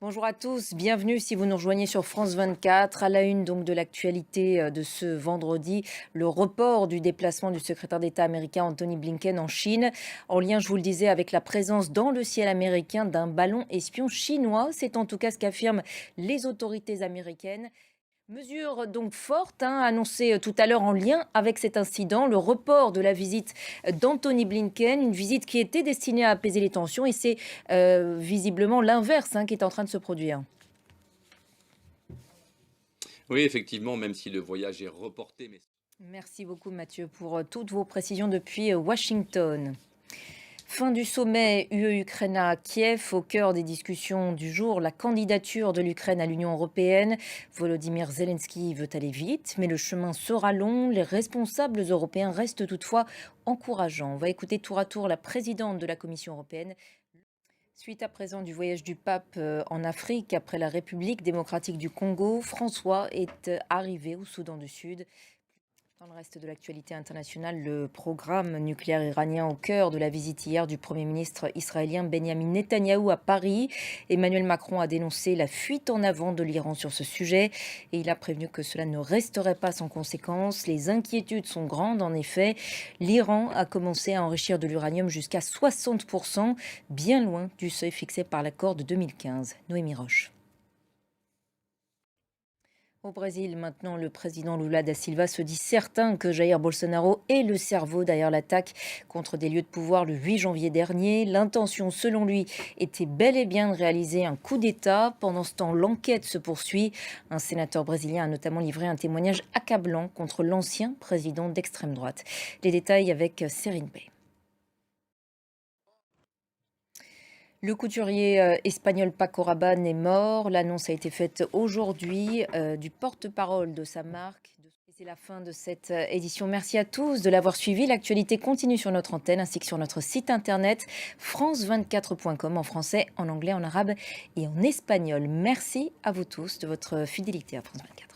Bonjour à tous, bienvenue si vous nous rejoignez sur France 24. À la une donc de l'actualité de ce vendredi, le report du déplacement du secrétaire d'État américain Anthony Blinken en Chine, en lien, je vous le disais, avec la présence dans le ciel américain d'un ballon espion chinois. C'est en tout cas ce qu'affirment les autorités américaines. Mesure donc forte, annoncée tout à l'heure en lien avec cet incident, le report de la visite d'Anthony Blinken, une visite qui était destinée à apaiser les tensions et c'est visiblement l'inverse qui est en train de se produire. Oui, effectivement, même si le voyage est reporté, mais Merci beaucoup Mathieu pour toutes vos précisions depuis Washington. Fin du sommet UE-Ukraine à Kiev, au cœur des discussions du jour, la candidature de l'Ukraine à l'Union européenne. Volodymyr Zelensky veut aller vite, mais le chemin sera long. Les responsables européens restent toutefois encourageants. On va écouter tour à tour la présidente de la Commission européenne. Suite à présent du voyage du pape en Afrique, après la République démocratique du Congo, François est arrivé au Soudan du Sud. Dans le reste de l'actualité internationale, le programme nucléaire iranien au cœur de la visite hier du Premier ministre israélien Benjamin Netanyahou à Paris. Emmanuel Macron a dénoncé la fuite en avant de l'Iran sur ce sujet et il a prévenu que cela ne resterait pas sans conséquence. Les inquiétudes sont grandes en effet. L'Iran a commencé à enrichir de l'uranium jusqu'à 60%, bien loin du seuil fixé par l'accord de 2015. Noémie Roche. Au Brésil, maintenant, le président Lula da Silva se dit certain que Jair Bolsonaro est le cerveau derrière l'attaque contre des lieux de pouvoir le 8 janvier dernier. L'intention, selon lui, était bel et bien de réaliser un coup d'État. Pendant ce temps, l'enquête se poursuit. Un sénateur brésilien a notamment livré un témoignage accablant contre l'ancien président d'extrême droite. Les détails avec Serine Bey. Le couturier espagnol Paco Rabanne est mort. L'annonce a été faite aujourd'hui du porte-parole de sa marque. Et c'est la fin de cette édition. Merci à tous de l'avoir suivi. L'actualité continue sur notre antenne ainsi que sur notre site internet france24.com en français, en anglais, en arabe et en espagnol. Merci à vous tous de votre fidélité à France 24.